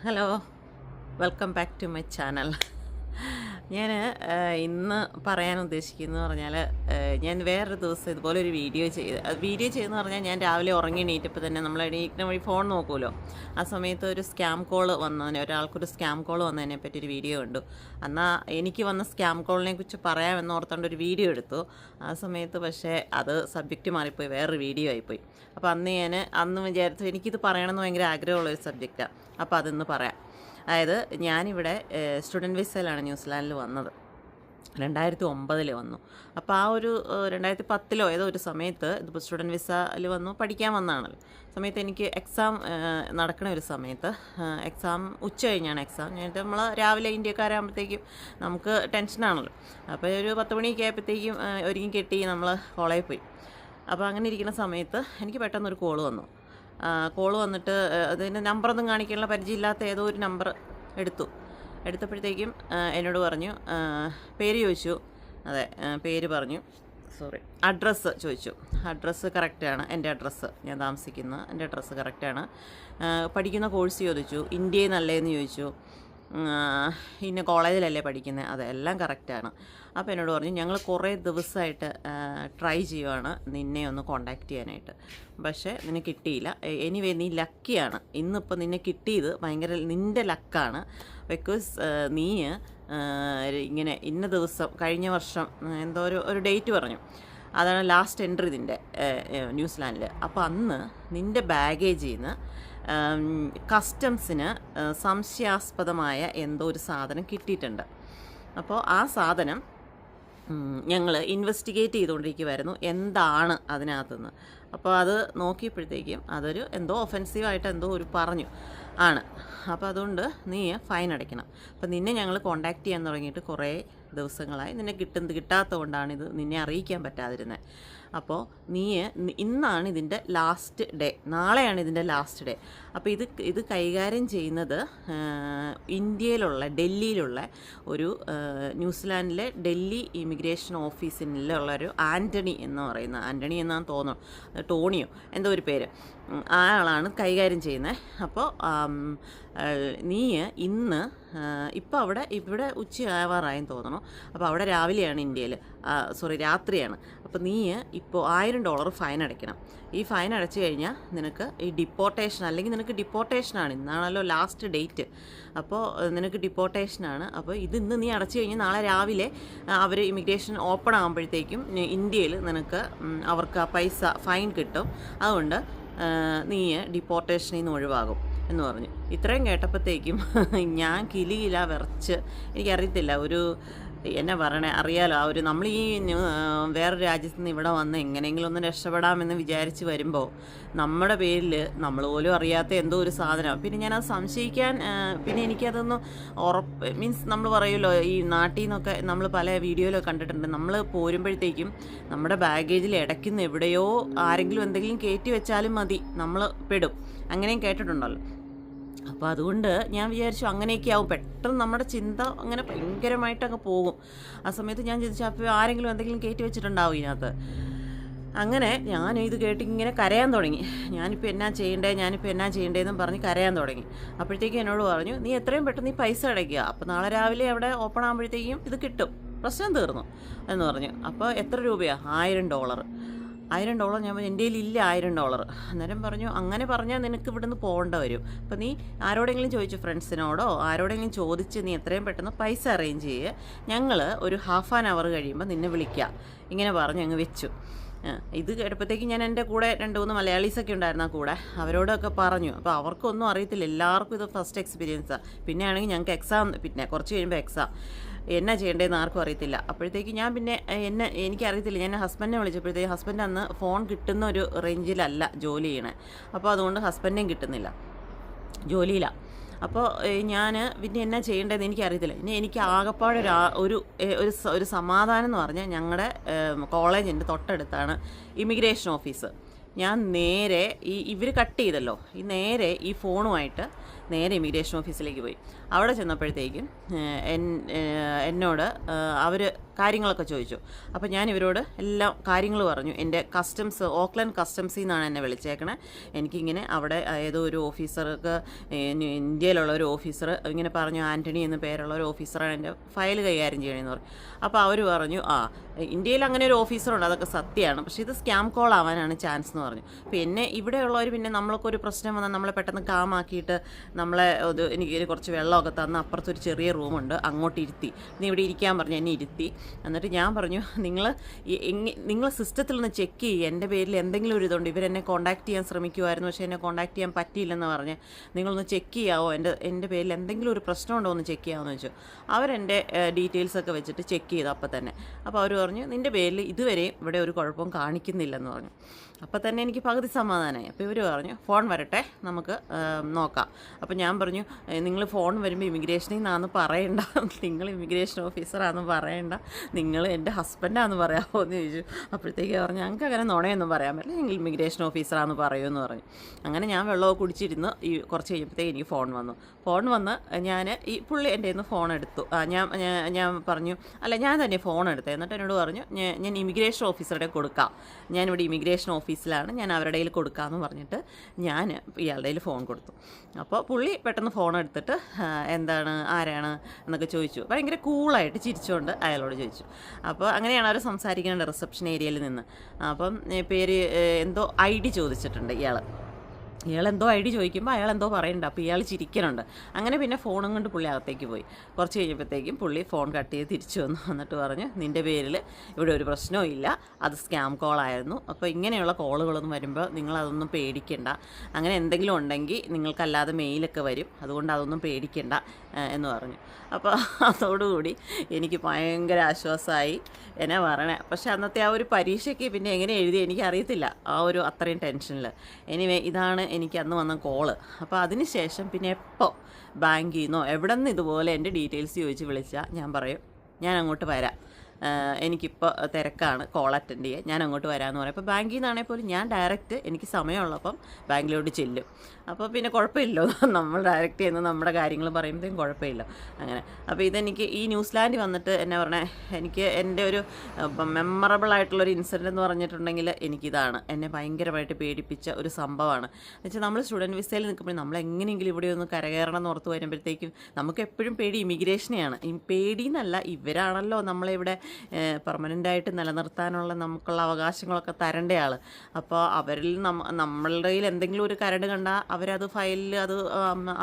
Hello, welcome back to my channel. ഞാൻ ഇന്ന് പറയാൻ ഉദ്ദേശിക്കുന്നത് പറഞ്ഞാൽ, ഞാൻ വേറൊരു ദിവസം ഇതുപോലെ ഒരു വീഡിയോ ചെയ്തെന്ന് പറഞ്ഞാൽ, ഞാൻ രാവിലെ ഉറങ്ങി എണീറ്റപ്പോൾ തന്നെ നമ്മൾ എണീക്കുന്ന വഴി ഫോൺ നോക്കുമല്ലോ. ആ സമയത്ത് ഒരു ഒരാൾക്കൊരു സ്കാം കോൾ വന്നതിനെ പറ്റി ഒരു വീഡിയോ കണ്ടു. എന്നാൽ എനിക്ക് വന്ന സ്കാം കോളിനെ കുറിച്ച് പറയാമെന്ന് ഓർത്തുകൊണ്ട് ഒരു വീഡിയോ എടുത്തു. ആ സമയത്ത് പക്ഷേ അത് സബ്ജക്റ്റ് മാറിപ്പോയി, വേറൊരു വീഡിയോ ആയിപ്പോയി. അപ്പോൾ അന്ന് വിചാരിച്ചു എനിക്കിത് പറയണമെന്ന് ഭയങ്കര ആഗ്രഹമുള്ളൊരു സബ്ജക്റ്റാണ്. അപ്പോൾ അതിന്ന് പറയാം. അതായത് ഞാനിവിടെ സ്റ്റുഡൻറ്റ് വിസയിലാണ് ന്യൂസിലാൻഡിൽ വന്നത്. 2009 വന്നു. അപ്പോൾ ആ ഒരു 2010 ഏതോ ഒരു സമയത്ത് ഇതിപ്പോൾ സ്റ്റുഡൻറ്റ് വിസയിൽ വന്നു, പഠിക്കാൻ വന്നതാണല്ലോ. സമയത്ത് എനിക്ക് എക്സാം നടക്കണ ഒരു സമയത്ത്, എക്സാം ഉച്ച കഴിഞ്ഞാണ് എക്സാം. എന്നിട്ട് നമ്മൾ രാവിലെ ഇന്ത്യക്കാരാകുമ്പോഴത്തേക്കും നമുക്ക് ടെൻഷനാണല്ലോ. അപ്പോൾ ഒരു 10 മണിയൊക്കെ ആയപ്പോഴത്തേക്കും ഒരുങ്ങി കെട്ടി നമ്മൾ കോളേജിൽ പോയി. അപ്പോൾ അങ്ങനെ ഇരിക്കുന്ന സമയത്ത് എനിക്ക് പെട്ടെന്നൊരു കോള് വന്നിട്ട് അതിൻ്റെ നമ്പറൊന്നും കാണിക്കാനുള്ള പരിചയമില്ലാത്ത ഏതോ ഒരു നമ്പർ എടുത്തപ്പോഴത്തേക്കും എന്നോട് പറഞ്ഞു, പേര് ചോദിച്ചു. അതെ, പേര് പറഞ്ഞു, അഡ്രസ്സ് ചോദിച്ചു. അഡ്രസ്സ് കറക്റ്റാണ്, എൻ്റെ അഡ്രസ്സ്, ഞാൻ താമസിക്കുന്ന എൻ്റെ അഡ്രസ്സ് കറക്റ്റാണ്. പഠിക്കുന്ന കോഴ്സ് ചോദിച്ചു, ഇന്ത്യയിൽ നല്ലതെന്ന് ചോദിച്ചു. ഇന്ന കോളേജിലല്ലേ പഠിക്കുന്നത്, അതെല്ലാം കറക്റ്റാണ്. അപ്പോൾ എന്നോട് പറഞ്ഞു, ഞങ്ങൾ കുറേ ദിവസമായിട്ട് ട്രൈ ചെയ്യുവാണ് നിന്നെ ഒന്ന് കോണ്ടാക്ട് ചെയ്യാനായിട്ട്, പക്ഷേ നിന്നെ കിട്ടിയില്ല. എനിവേ നീ ലക്കിയാണ്, ഇന്നിപ്പോൾ നിന്നെ കിട്ടിയത് ഭയങ്കര നിൻ്റെ ലക്കാണ്. ബിക്കോസ് നീ ഇങ്ങനെ ഇന്ന ദിവസം കഴിഞ്ഞ വർഷം എന്തോ ഒരു ഡേറ്റ് പറഞ്ഞു, അതാണ് ലാസ്റ്റ് എൻട്രി നിൻ്റെ ന്യൂസിലാൻഡിൽ. അപ്പോൾ അന്ന് നിൻ്റെ ബാഗേജിൽ നിന്ന് കസ്റ്റംസിന് സംശയാസ്പദമായ എന്തോ ഒരു സാധനം കിട്ടിയിട്ടുണ്ട്. അപ്പോൾ ആ സാധനം ഞങ്ങൾ ഇൻവെസ്റ്റിഗേറ്റ് ചെയ്തുകൊണ്ടിരിക്കുമായിരുന്നു, എന്താണ് അതിനകത്തുനിന്ന്. അപ്പോൾ അത് നോക്കിയപ്പോഴത്തേക്കും അതൊരു എന്തോ ഒഫെൻസീവായിട്ട് എന്തോ ഒരു പറഞ്ഞു ആണ്. അപ്പോൾ അതുകൊണ്ട് നീ ഫൈൻ അടയ്ക്കണം. അപ്പോൾ നിന്നെ ഞങ്ങൾ കോണ്ടാക്ട് ചെയ്യാൻ തുടങ്ങിയിട്ട് കുറേ ദിവസങ്ങളായി. നിന്നെ കിട്ടാത്തത് കൊണ്ടാണ് ഇത് നിന്നെ അറിയിക്കാൻ പറ്റാതിരുന്നത്. അപ്പോൾ ഇന്നാണ് ഇതിൻ്റെ ലാസ്റ്റ് ഡേ, നാളെയാണ് ഇതിൻ്റെ ലാസ്റ്റ് ഡേ. അപ്പോൾ ഇത് കൈകാര്യം ചെയ്യുന്നത് ഡൽഹിയിലുള്ള ഒരു ന്യൂസിലാൻഡിലെ ഡൽഹി ഇമിഗ്രേഷൻ ഓഫീസിലുള്ളൊരു ആൻ്റണി എന്നാണ് തോന്നുന്നു, ടോണിയോ എന്തോ ഒരു പേര്, ആ ആളാണ് കൈകാര്യം ചെയ്യുന്നത്. അപ്പോൾ നീ ഇന്ന് ഇപ്പോൾ ഇവിടെ ഉച്ചയാവാറായെന്ന് തോന്നണം. അപ്പോൾ അവിടെ രാവിലെയാണ് രാത്രിയാണ്. അപ്പോൾ നീ ഇപ്പോൾ $1000 ഫൈൻ അടയ്ക്കണം. ഈ ഫൈൻ അടച്ചു കഴിഞ്ഞാൽ നിനക്ക് ഈ നിനക്ക് ഡിപ്പോർട്ടേഷനാണ്. ഇന്നാണല്ലോ ലാസ്റ്റ് ഡേറ്റ്. അപ്പോൾ നിനക്ക് ഡിപ്പോർട്ടേഷനാണ്. അപ്പോൾ ഇന്ന് നീ അടച്ചു കഴിഞ്ഞാൽ നാളെ രാവിലെ അവർ ഇമിഗ്രേഷൻ ഓപ്പൺ ആകുമ്പോഴത്തേക്കും ഇന്ത്യയിൽ നിനക്ക് അവർക്ക് ആ പൈസ ഫൈൻ കിട്ടും. അതുകൊണ്ട് നീ ഡിപ്പോർട്ടേഷനിൽ നിന്ന് ഒഴിവാകും എന്ന് പറഞ്ഞു. ഇത്രയും കേട്ടപ്പോഴത്തേക്കും ഞാൻ കിലിയില വിറച്ച്, എനിക്കറിയത്തില്ല എന്നാ പറയണേ, അറിയാലോ നമ്മൾ ഈ വേറൊരു രാജ്യത്ത് നിന്ന് ഇവിടെ വന്ന് എങ്ങനെയെങ്കിലും ഒന്ന് രക്ഷപ്പെടാമെന്ന് വിചാരിച്ച് വരുമ്പോൾ നമ്മുടെ പേരിൽ നമ്മൾ പോലും അറിയാത്ത എന്തോ ഒരു സാധനം. പിന്നെ ഞാനത് സംശയിക്കാൻ, പിന്നെ എനിക്കതൊന്ന് മീൻസ് നമ്മൾ പറയുമല്ലോ, ഈ നാട്ടിൽ നിന്നൊക്കെ നമ്മൾ പല വീഡിയോയിലൊക്കെ കണ്ടിട്ടുണ്ട്, നമ്മൾ പോരുമ്പോഴത്തേക്കും നമ്മുടെ ബാഗേജിൽ ഇടയ്ക്കുന്ന എവിടെയോ ആരെങ്കിലും എന്തെങ്കിലും കയറ്റി വെച്ചാലും മതി, നമ്മൾ പെടും. അങ്ങനെയും കേട്ടിട്ടുണ്ടല്ലോ. അപ്പോൾ അതുകൊണ്ട് ഞാൻ വിചാരിച്ചു അങ്ങനെയൊക്കെ ആവും. പെട്ടെന്ന് നമ്മുടെ ചിന്ത അങ്ങനെ ഭയങ്കരമായിട്ട് അങ്ങ് പോകും. ആ സമയത്ത് ഞാൻ ചിന്തിച്ചു, അപ്പോൾ ആരെങ്കിലും എന്തെങ്കിലും കയറ്റി വെച്ചിട്ടുണ്ടാവും ഇതിനകത്ത്. അങ്ങനെ ഞാൻ ഇത് കേട്ട് ഇങ്ങനെ കരയാൻ തുടങ്ങി. ഞാനിപ്പോൾ എന്നാ ചെയ്യേണ്ടതെന്നും പറഞ്ഞ് കരയാൻ തുടങ്ങി. അപ്പോഴത്തേക്കും എന്നോട് പറഞ്ഞു, നീ എത്രയും പെട്ടെന്ന് ഈ പൈസ അടയ്ക്കുക, അപ്പോൾ നാളെ രാവിലെ അവിടെ ഓപ്പൺ ആകുമ്പോഴത്തേക്കും ഇത് കിട്ടും, പ്രശ്നം തീർന്നു എന്ന് പറഞ്ഞു. അപ്പോൾ എത്ര രൂപയാണ്? $1000. $1000. ഞാൻ പറഞ്ഞു, എൻ്റെ കയ്യിലില്ല $1000. അന്നേരം പറഞ്ഞു, അങ്ങനെ പറഞ്ഞാൽ നിനക്ക് ഇവിടുന്ന് പോകേണ്ട വരും. അപ്പോൾ നീ ആരോടെങ്കിലും ചോദിച്ചു, ഫ്രണ്ട്സിനോടോ ആരോടെങ്കിലും ചോദിച്ച് നീ എത്രയും പെട്ടെന്ന് പൈസ അറേഞ്ച് ചെയ്യുക, ഞങ്ങൾ ഒരു ½ ആൻ അവർ കഴിയുമ്പോൾ നിന്നെ വിളിക്കാം. ഇങ്ങനെ പറഞ്ഞ് അങ്ങ് വെച്ചു. ഇത് കേട്ടപ്പോഴത്തേക്ക് ഞാൻ എൻ്റെ കൂടെ 2-3 മലയാളീസൊക്കെ ഉണ്ടായിരുന്നു ആ കൂടെ, അവരോടൊക്കെ പറഞ്ഞു. അപ്പോൾ അവർക്കൊന്നും അറിയത്തില്ല, എല്ലാവർക്കും ഇത് ഫസ്റ്റ് എക്സ്പീരിയൻസാണ്. പിന്നെ ആണെങ്കിൽ ഞങ്ങൾക്ക് പിന്നെ കുറച്ച് കഴിയുമ്പോൾ എക്സാം, എന്നാ ചെയ്യേണ്ടതെന്ന് ആർക്കും അറിയത്തില്ല. അപ്പോഴത്തേക്ക് ഞാൻ പിന്നെ എനിക്കറിയത്തില്ല. ഞാൻ ഹസ്ബൻഡിനെ വിളിച്ചപ്പോഴത്തേക്ക് ഹസ്ബൻഡ് അന്ന് ഫോൺ കിട്ടുന്ന ഒരു റേഞ്ചിലല്ല ജോലി ചെയ്യണേ. അപ്പോൾ അതുകൊണ്ട് ഹസ്ബൻഡിനെയും കിട്ടുന്നില്ല, ജോലിയിലാണ്. അപ്പോൾ ഞാൻ പിന്നെ എന്നാ ചെയ്യേണ്ടതെന്ന് എനിക്കറിയത്തില്ല. ഇനി എനിക്ക് ആകെപ്പാടെ ഒരു സമാധാനം എന്ന് പറഞ്ഞാൽ, ഞങ്ങളുടെ കോളേജിൻ്റെ തൊട്ടടുത്താണ് ഇമിഗ്രേഷൻ ഓഫീസ്. ഞാൻ നേരെ ഇവർ കട്ട് ചെയ്തല്ലോ, നേരെ ഈ ഫോണുമായിട്ട് നേരെ ഇമിഗ്രേഷൻ ഓഫീസിലേക്ക് പോയി. അവിടെ ചെന്നപ്പോഴത്തേക്കും എന്നോട് അവർ കാര്യങ്ങളൊക്കെ ചോദിച്ചു. അപ്പോൾ ഞാൻ ഇവരോട് എല്ലാം കാര്യങ്ങൾ പറഞ്ഞു. എൻ്റെ ഓക്ലൻഡ് കസ്റ്റംസിൽ നിന്നാണ് എന്നെ വിളിച്ചേക്കണേ. എനിക്കിങ്ങനെ അവിടെ ഏതോ ഒരു ഓഫീസർക്ക്, ഇന്ത്യയിലുള്ള ഒരു ഓഫീസർ ഇങ്ങനെ പറഞ്ഞു, ആൻ്റണി എന്ന പേരുള്ള ഒരു ഓഫീസറാണ് എൻ്റെ ഫയൽ കൈകാര്യം ചെയ്യണമെന്ന് പറഞ്ഞു. അപ്പോൾ അവർ പറഞ്ഞു, ഇന്ത്യയിൽ അങ്ങനെ ഒരു ഓഫീസറുണ്ട്, അതൊക്കെ സത്യമാണ്, പക്ഷേ ഇത് സ്കാം കോൾ ആവാനാണ് ചാൻസ് എന്ന് പറഞ്ഞു. പിന്നെ ഇവിടെയുള്ളവർ പിന്നെ നമ്മൾക്ക് ഒരു പ്രശ്നം വന്നാൽ നമ്മളെ പെട്ടെന്ന് കാമാക്കിയിട്ട് നമ്മളെ എനിക്ക് കുറച്ച് വെള്ളമൊക്കെ തന്ന് അപ്പുറത്തൊരു ചെറിയ റൂമുണ്ട്, അങ്ങോട്ട് ഇരുത്തി, നീ ഇവിടെ ഇരിക്കാൻ പറഞ്ഞു, എന്നെ ഇരുത്തി. എന്നിട്ട് ഞാൻ പറഞ്ഞു, നിങ്ങൾ സിസ്റ്റത്തിൽ നിന്ന് ചെക്ക് ചെയ്യുക, എൻ്റെ പേരിൽ എന്തെങ്കിലും ഒരു ഇതുണ്ട്, ഇവരെന്നെ കോൺടാക്ട് ചെയ്യാൻ ശ്രമിക്കുമായിരുന്നു, പക്ഷേ എന്നെ കോൺടാക്ട് ചെയ്യാൻ പറ്റിയില്ലെന്ന് പറഞ്ഞ് നിങ്ങളൊന്ന് ചെക്ക് ചെയ്യാവോ, എൻ്റെ പേരിൽ എന്തെങ്കിലും ഒരു പ്രശ്നമുണ്ടോ എന്ന് ചെക്ക് ചെയ്യാമെന്ന് വെച്ചു. അവരെൻ്റെ ഡീറ്റെയിൽസൊക്കെ വെച്ചിട്ട് ചെക്ക് ചെയ്തു അപ്പം തന്നെ. അപ്പോൾ അവർ പറഞ്ഞു, നിൻ്റെ പേരിൽ ഇതുവരെയും ഇവിടെ ഒരു കുഴപ്പവും കാണിക്കുന്നില്ലെന്ന് പറഞ്ഞു. അപ്പോൾ തന്നെ എനിക്ക് പകുതി സമാധാനമായി. അപ്പോൾ ഇവർ പറഞ്ഞു, ഫോൺ വരട്ടെ, നമുക്ക് നോക്കാം. അപ്പോൾ ഞാൻ പറഞ്ഞു, നിങ്ങൾ ഫോൺ വരുമ്പോൾ ഇമിഗ്രേഷനിൽ നിന്നാന്ന് പറയണ്ട, നിങ്ങൾ ഇമിഗ്രേഷൻ ഓഫീസറാണെന്ന് പറയണ്ട, നിങ്ങൾ എൻ്റെ ഹസ്ബൻഡാന്ന് പറയാമോ എന്ന് ചോദിച്ചു. അപ്പോഴത്തേക്ക് പറഞ്ഞു, ഞങ്ങൾക്ക് അങ്ങനെ നുണയൊന്നും പറയാൻ പറ്റില്ല, നിങ്ങൾ ഇമിഗ്രേഷൻ ഓഫീസറാണെന്ന് പറയുമെന്ന് പറഞ്ഞു. അങ്ങനെ ഞാൻ വെള്ളമൊക്കെ കുടിച്ചിരുന്ന് കുറച്ച് കഴിഞ്ഞപ്പോഴത്തേക്ക് എനിക്ക് ഫോൺ വന്ന് ഞാൻ പുള്ളി എൻ്റെ നിന്ന് ഫോൺ എടുത്തു. ഞാൻ പറഞ്ഞു, അല്ല ഞാൻ തന്നെ ഫോൺ എടുത്തത്. എന്നിട്ട് എന്നോട് പറഞ്ഞു, ഞാൻ ഇമിഗ്രേഷൻ ഓഫീസറുടെ കൊടുക്കാം, ഞാനിവിടെ ഇമിഗ്രേഷൻ ഓഫീസിലാണ്, ഞാൻ അവരുടെ കയ്യിൽ കൊടുക്കാമെന്ന് പറഞ്ഞിട്ട് ഞാൻ ഇയാളുടെ കയ്യിൽ ഫോൺ കൊടുത്തു. അപ്പോൾ പുള്ളി പെട്ടെന്ന് ഫോൺ എടുത്തിട്ട് ആരാണ് എന്നൊക്കെ ചോദിച്ചു. ഭയങ്കര കൂളായിട്ട് ചിരിച്ചുകൊണ്ട് അയാളോട് ചോദിച്ചു. അപ്പോൾ അങ്ങനെയാണ് അവർ സംസാരിക്കേണ്ടത് റിസപ്ഷൻ ഏരിയയിൽ നിന്ന്. അപ്പം പേര് എന്തോ ID ചോദിച്ചിട്ടുണ്ട് ഇയാളെന്തോ ID ചോദിക്കുമ്പോൾ അയാളെന്തോ പറയണ്ട. അപ്പോൾ ഇയാൾ ചിരിക്കണുണ്ട്. അങ്ങനെ പിന്നെ ഫോണും കൊണ്ട് പുള്ളി അകത്തേക്ക് പോയി. കുറച്ച് കഴിഞ്ഞപ്പോഴത്തേക്കും പുള്ളി ഫോൺ കട്ട് ചെയ്ത് തിരിച്ചു വന്നിട്ട് പറഞ്ഞു, നിൻ്റെ പേരിൽ ഇവിടെ ഒരു പ്രശ്നവും ഇല്ല, അത് സ്കാം കോളായിരുന്നു. അപ്പോൾ ഇങ്ങനെയുള്ള കോളുകളൊന്നും വരുമ്പോൾ നിങ്ങളതൊന്നും പേടിക്കണ്ട, അങ്ങനെ എന്തെങ്കിലും ഉണ്ടെങ്കിൽ നിങ്ങൾക്കല്ലാതെ മെയിലൊക്കെ വരും, അതുകൊണ്ട് അതൊന്നും പേടിക്കണ്ട എന്ന് പറഞ്ഞു. അപ്പോൾ അതോടുകൂടി എനിക്ക് ഭയങ്കര ആശ്വാസമായി. എന്നാ പറയണേ, പക്ഷേ അന്നത്തെ ആ ഒരു പരീക്ഷയ്ക്ക് പിന്നെ എങ്ങനെ എഴുതി എനിക്കറിയത്തില്ല, അത്രയും ടെൻഷനിൽ. എനിവേ ഇതാണ് എനിക്ക് അന്ന് വന്ന കോള്. അപ്പോൾ അതിന് ശേഷം പിന്നെ എപ്പോൾ ബാങ്കിൽ നിന്നോ എവിടെ നിന്ന് ഇതുപോലെ എൻ്റെ ഡീറ്റെയിൽസ് ചോദിച്ച് വിളിച്ചാൽ ഞാൻ പറയും, ഞാൻ അങ്ങോട്ട് വരാം, എനിക്കിപ്പോൾ തിരക്കാണ്, കോൾ അറ്റൻഡ് ചെയ്യുക, ഞാൻ അങ്ങോട്ട് വരാമെന്ന് പറയും. അപ്പോൾ ബാങ്കിൽ നിന്നാണെങ്കിൽ പോലും ഞാൻ ഡയറക്റ്റ് എനിക്ക് സമയമുള്ളപ്പം ബാങ്കിലോട്ട് ചെല്ലും. അപ്പോൾ പിന്നെ കുഴപ്പമില്ലല്ലോ, നമ്മൾ ഡയറക്റ്റ് ചെയ്യുന്ന നമ്മുടെ കാര്യങ്ങൾ പറയുമ്പോഴത്തേക്കും കുഴപ്പമില്ല. അങ്ങനെ അപ്പോൾ ഇതെനിക്ക് ഈ ന്യൂസിലാൻഡ് വന്നിട്ട് എന്നാ പറഞ്ഞേ, എനിക്ക് എൻ്റെ ഒരു മെമ്മറബിൾ ആയിട്ടുള്ളൊരു ഇൻസിഡൻറ്റ് എന്ന് പറഞ്ഞിട്ടുണ്ടെങ്കിൽ എനിക്കിതാണ്. എന്നെ ഭയങ്കരമായിട്ട് പേടിപ്പിച്ച ഒരു സംഭവമാണ്. എന്നുവെച്ചാൽ നമ്മൾ സ്റ്റുഡൻറ്റ് വിസയിൽ നിൽക്കുമ്പോൾ നമ്മൾ എങ്ങനെയെങ്കിലും ഇവിടെ ഒന്ന് കരകയറണം എന്ന് ഓർത്ത് വരുമ്പോഴത്തേക്കും നമുക്ക് എപ്പോഴും പേടി ഇമിഗ്രേഷനെയാണ്. ഈ പേടിയെന്നല്ല, ഇവരാണല്ലോ നമ്മളിവിടെ പെർമനൻ്റായിട്ട് നിലനിർത്താനുള്ള നമുക്കുള്ള അവകാശങ്ങളൊക്കെ തരേണ്ട ആൾ. അപ്പോൾ അവരിൽ നമ്മളുടെ കയ്യിൽ എന്തെങ്കിലും ഒരു കരട് കണ്ടാൽ അവരത് ഫയലിൽ അത്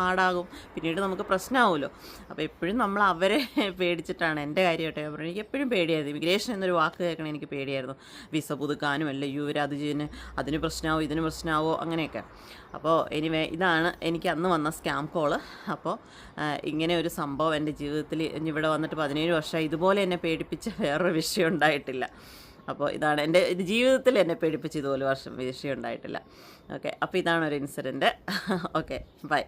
ആടാകും, പിന്നീട് നമുക്ക് പ്രശ്നമാവുമല്ലോ. അപ്പോൾ എപ്പോഴും നമ്മൾ അവരെ പേടിച്ചിട്ടാണ്. എൻ്റെ കാര്യമായിട്ട് ഞാൻ പറഞ്ഞു, എനിക്ക് എപ്പോഴും പേടിയായിരുന്നു. ഇമിഗ്രേഷൻ എന്നൊരു വാക്ക് കേൾക്കണം എനിക്ക് പേടിയായിരുന്നു. വിസ പുതുക്കാനും അല്ല അതിന് പ്രശ്നമാവോ ഇതിന് പ്രശ്നമാവോ അങ്ങനെയൊക്കെ. അപ്പോൾ എനിവേ ഇതാണ് എനിക്ക് അന്ന് വന്ന സ്കാം കോള്. അപ്പോൾ ഇങ്ങനെ ഒരു സംഭവം എൻ്റെ ജീവിതത്തിൽ ഇവിടെ വന്നിട്ട് 17 വർഷം ഇതുപോലെ എന്നെ പേടിപ്പിച്ച വേറൊരു വിഷയം ഉണ്ടായിട്ടില്ല. അപ്പോൾ ഇതാണ് എൻ്റെ ജീവിതത്തിൽ എന്നെ പേടിപ്പിച്ച ഇതുപോലെ വിഷയം ഉണ്ടായിട്ടില്ല. ഓക്കെ, അപ്പോൾ ഇതാണ് ഒരു ഇൻസിഡൻറ്റ്. Okay, by.